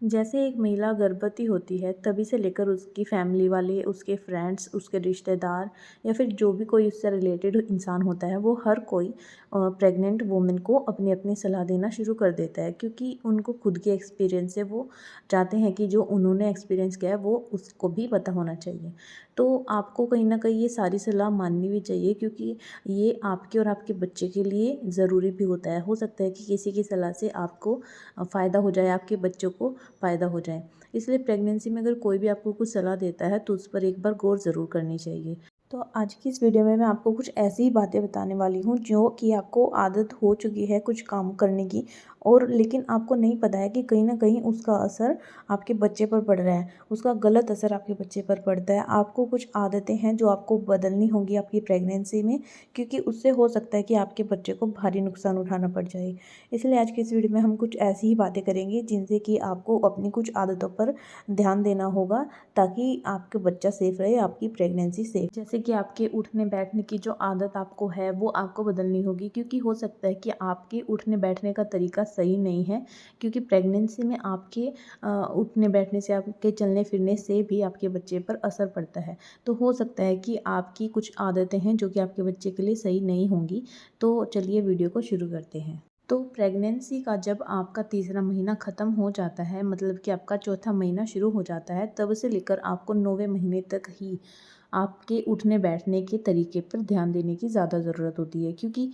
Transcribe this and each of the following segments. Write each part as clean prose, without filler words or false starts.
जैसे एक महिला गर्भवती होती है तभी से लेकर उसकी फैमिली वाले, उसके फ्रेंड्स, उसके रिश्तेदार या फिर जो भी कोई उससे रिलेटेड इंसान होता है, वो हर कोई प्रेग्नेंट वुमेन को अपनी अपनी सलाह देना शुरू कर देता है, क्योंकि उनको खुद के एक्सपीरियंस से वो चाहते हैं कि जो उन्होंने एक्सपीरियंस किया है वो उसको भी पता होना चाहिए। तो आपको कहीं ना कहीं ये सारी सलाह माननी भी चाहिए, क्योंकि ये आपके और आपके बच्चे के लिए ज़रूरी भी होता है। हो सकता है कि किसी की सलाह से आपको फ़ायदा हो जाए, आपके बच्चों को फ़ायदा हो जाए। इसलिए प्रेगनेंसी में अगर कोई भी आपको कुछ सलाह देता है तो उस पर एक बार गौर ज़रूर करनी चाहिए। तो आज की इस वीडियो में मैं आपको कुछ ऐसी ही बातें बताने वाली हूँ जो कि आपको आदत हो चुकी है कुछ काम करने की, और लेकिन आपको नहीं पता है कि कहीं न कहीं उसका असर आपके बच्चे पर पड़ रहा है, उसका गलत असर आपके बच्चे पर पड़ता है। आपको कुछ आदतें हैं जो आपको बदलनी होंगी आपकी प्रेगनेंसी में, क्योंकि उससे हो सकता है कि आपके बच्चे को भारी नुकसान उठाना पड़ जाए। इसलिए आज की इस वीडियो में हम कुछ ऐसी ही बातें करेंगे जिनसे कि आपको अपनी कुछ आदतों पर ध्यान देना होगा, ताकि आपका बच्चा सेफ रहे, आपकी प्रेगनेंसी सेफ। जैसे कि आपके उठने बैठने की जो आदत आपको है वो आपको बदलनी होगी, क्योंकि हो सकता है कि आपके उठने बैठने का तरीका सही नहीं है, क्योंकि प्रेगनेंसी में आपके उठने बैठने से, आपके चलने फिरने से भी आपके बच्चे पर असर पड़ता है। तो हो सकता है कि आपकी कुछ आदतें हैं जो कि आपके बच्चे के लिए सही नहीं होंगी। तो चलिए वीडियो को शुरू करते हैं। तो प्रेगनेंसी का जब आपका तीसरा महीना ख़त्म हो जाता है, मतलब कि आपका चौथा महीना शुरू हो जाता है, तब से लेकर आपको 9वें महीने तक ही आपके उठने बैठने के तरीके पर ध्यान देने की ज़्यादा ज़रूरत होती है, क्योंकि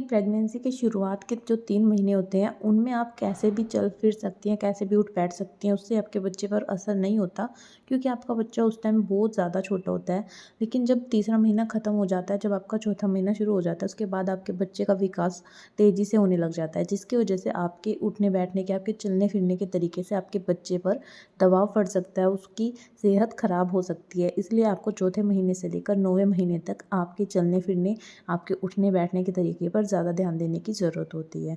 प्रेगनेंसी के शुरुआत के जो 3 महीने होते हैं उनमें आप कैसे भी चल फिर सकती हैं, कैसे भी उठ बैठ सकती हैं, उससे आपके बच्चे पर असर नहीं होता, क्योंकि आपका बच्चा उस टाइम बहुत ज़्यादा छोटा होता है। लेकिन जब तीसरा महीना ख़त्म हो जाता है, जब आपका चौथा महीना शुरू हो जाता है, उसके बाद आपके बच्चे का विकास तेज़ी से होने लग जाता है, जिसकी वजह से आपके उठने बैठने के, आपके चलने फिरने के तरीके से आपके बच्चे पर दबाव पड़ सकता है, उसकी सेहत ख़राब हो सकती है। इसलिए आपको चौथे महीने से लेकर 9वें महीने तक आपके चलने फिरने, आपके उठने बैठने के तरीके पर ज़्यादा ध्यान देने की ज़रूरत होती है।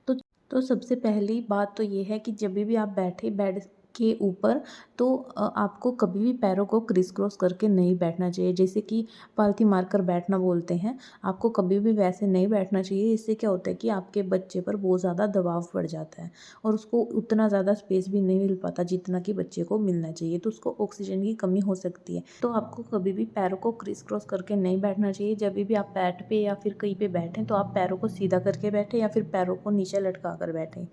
तो तो सबसे पहली बात तो ये है कि जब भी आप बैठे बेड के ऊपर, तो आपको कभी भी पैरों को क्रिस क्रॉस करके नहीं बैठना चाहिए, जैसे कि पालथी मारकर बैठना बोलते हैं। आपको कभी भी वैसे नहीं बैठना चाहिए। इससे क्या होता है कि आपके बच्चे पर बहुत ज़्यादा दबाव पड़ जाता है, और उसको उतना ज़्यादा स्पेस भी नहीं मिल पाता जितना कि बच्चे को मिलना चाहिए, तो उसको ऑक्सीजन की कमी हो सकती है। तो आपको कभी भी पैरों को क्रिस क्रॉस करके नहीं बैठना चाहिए। जब भी आप बेड पे या फिर कहीं पे बैठें तो आप पैरों को सीधा करके बैठें या फिर पैरों को नीचे लटका कर बैठें।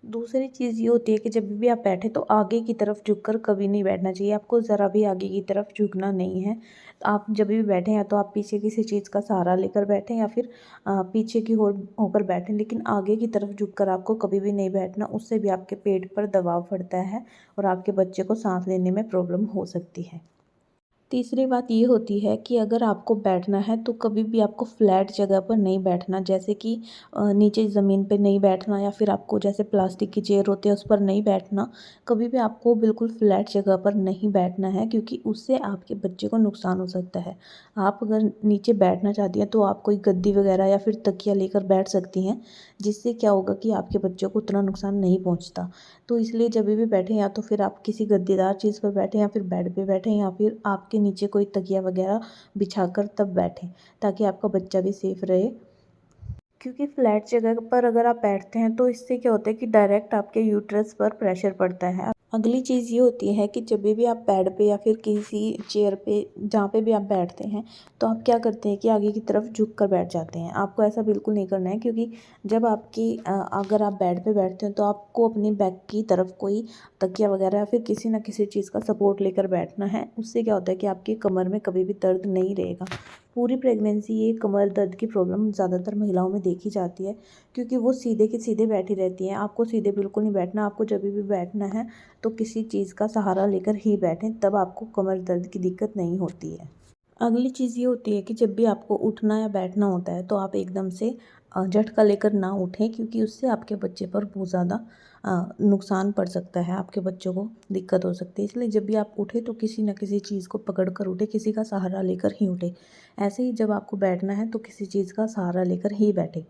दूसरी चीज़ ये होती है कि जब भी आप बैठें तो आगे की तरफ झुककर कभी नहीं बैठना चाहिए। आपको ज़रा भी आगे की तरफ झुकना नहीं है। आप जब भी बैठें या तो आप पीछे किसी चीज़ का सहारा लेकर बैठें या फिर पीछे की ओर होकर बैठें, लेकिन आगे की तरफ झुककर आपको कभी भी नहीं बैठना। उससे भी आपके पेट पर दबाव पड़ता है और आपके बच्चे को साँस लेने में प्रॉब्लम हो सकती है। तीसरी बात ये होती है कि अगर आपको बैठना है तो कभी भी आपको फ्लैट जगह पर नहीं बैठना, जैसे कि नीचे ज़मीन पे नहीं बैठना, या फिर आपको जैसे प्लास्टिक की चेयर होती है उस पर नहीं बैठना। कभी भी आपको बिल्कुल फ्लैट जगह पर नहीं बैठना है, क्योंकि उससे आपके बच्चे को नुकसान हो सकता है। आप अगर नीचे बैठना चाहती हैं तो आप कोई गद्दी वगैरह या फिर तकिया लेकर बैठ सकती हैं, जिससे क्या होगा कि आपके बच्चे को उतना नुकसान नहीं पहुँचता। तो इसलिए जब भी बैठें या तो फिर आप किसी गद्देदार चीज़ पर बैठें या फिर बेड पे बैठें या फिर आपके नीचे कोई तकिया वगैरह बिछाकर तब बैठें, ताकि आपका बच्चा भी सेफ रहे। क्योंकि फ्लैट जगह पर अगर आप बैठते हैं तो इससे क्या होता है कि डायरेक्ट आपके यूट्रस पर प्रेशर पड़ता है। अगली चीज़ ये होती है कि जब भी आप बेड पे या फिर किसी चेयर पे, जहाँ पे भी आप बैठते हैं, तो आप क्या करते हैं कि आगे की तरफ झुक कर बैठ जाते हैं। आपको ऐसा बिल्कुल नहीं करना है, क्योंकि जब अगर आप बेड पे बैठते हैं तो आपको अपनी बैक की तरफ कोई तकिया वगैरह या फिर किसी ना किसी चीज़ का सपोर्ट लेकर बैठना है। उससे क्या होता है कि आपकी कमर में कभी भी दर्द नहीं रहेगा। पूरी प्रेगनेंसी ये कमर दर्द की प्रॉब्लम ज़्यादातर महिलाओं में देखी जाती है, क्योंकि वो सीधे के सीधे बैठी रहती हैं। आपको सीधे बिल्कुल नहीं बैठना। आपको जब भी बैठना है तो किसी चीज़ का सहारा लेकर ही बैठें, तब आपको कमर दर्द की दिक्कत नहीं होती है। अगली चीज़ ये होती है कि जब भी आपको उठना या बैठना होता है तो आप एकदम से झटका लेकर ना उठें, क्योंकि उससे आपके बच्चे पर बहुत ज़्यादा नुकसान पड़ सकता है, आपके बच्चों को दिक्कत हो सकती है। इसलिए जब भी आप उठें तो किसी न किसी चीज़ को पकड़ कर उठें, किसी का सहारा लेकर ही उठें। ऐसे ही जब आपको बैठना है तो किसी चीज़ का सहारा लेकर ही बैठें।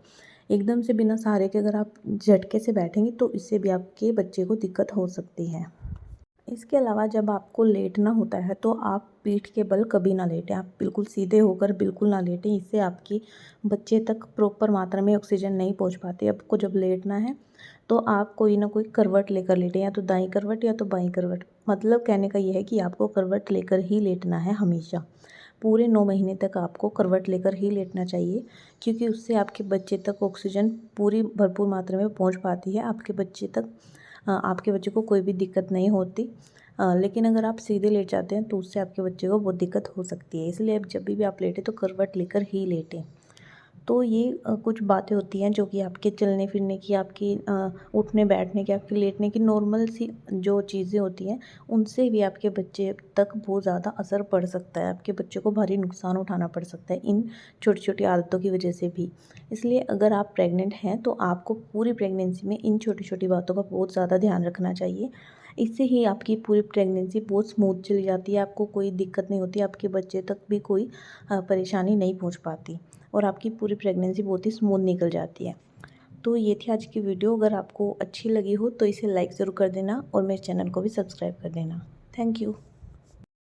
एकदम से बिना सहारे के अगर आप झटके से बैठेंगे तो इससे भी आपके बच्चे को दिक्कत हो सकती है। इसके अलावा जब आपको लेटना होता है तो आप पीठ के बल कभी ना लेटें। आप बिल्कुल सीधे होकर बिल्कुल ना लेटें। इससे आपकी बच्चे तक प्रॉपर मात्रा में ऑक्सीजन नहीं पहुंच पाती। आपको जब लेटना है तो आप कोई ना कोई करवट लेकर लेटें, या तो दाईं करवट या तो बाईं करवट। मतलब कहने का ये है कि आपको करवट लेकर ही लेटना है हमेशा। पूरे 9 महीने तक आपको करवट लेकर ही लेटना चाहिए, क्योंकि उससे आपके बच्चे तक ऑक्सीजन पूरी भरपूर मात्रा में पहुंच पाती है। आपके बच्चे को कोई भी दिक्कत नहीं होती। लेकिन अगर आप सीधे लेट जाते हैं तो उससे आपके बच्चे को बहुत दिक्कत हो सकती है। इसलिए अब जब भी आप लेटें तो करवट लेकर ही लेटें। तो ये कुछ बातें होती हैं जो कि आपके चलने फिरने की, आपकी उठने बैठने की, आपके लेटने की नॉर्मल सी जो चीज़ें होती हैं, उनसे भी आपके बच्चे तक बहुत ज़्यादा असर पड़ सकता है। आपके बच्चे को भारी नुकसान उठाना पड़ सकता है इन छोटी-छोटी आदतों की वजह से भी। इसलिए अगर आप प्रेग्नेंट हैं तो आपको पूरी प्रेगनेंसी में इन छोटी-छोटी बातों का बहुत ज़्यादा ध्यान रखना चाहिए। इससे ही आपकी पूरी प्रेगनेंसी बहुत स्मूथ चली जाती है, आपको कोई दिक्कत नहीं होती, आपके बच्चे तक भी कोई परेशानी नहीं पहुँच पाती, और आपकी पूरी प्रेगनेंसी बहुत ही स्मूथ निकल जाती है। तो ये थी आज की वीडियो। अगर आपको अच्छी लगी हो तो इसे लाइक ज़रूर कर देना और मेरे चैनल को भी सब्सक्राइब कर देना। Thank you.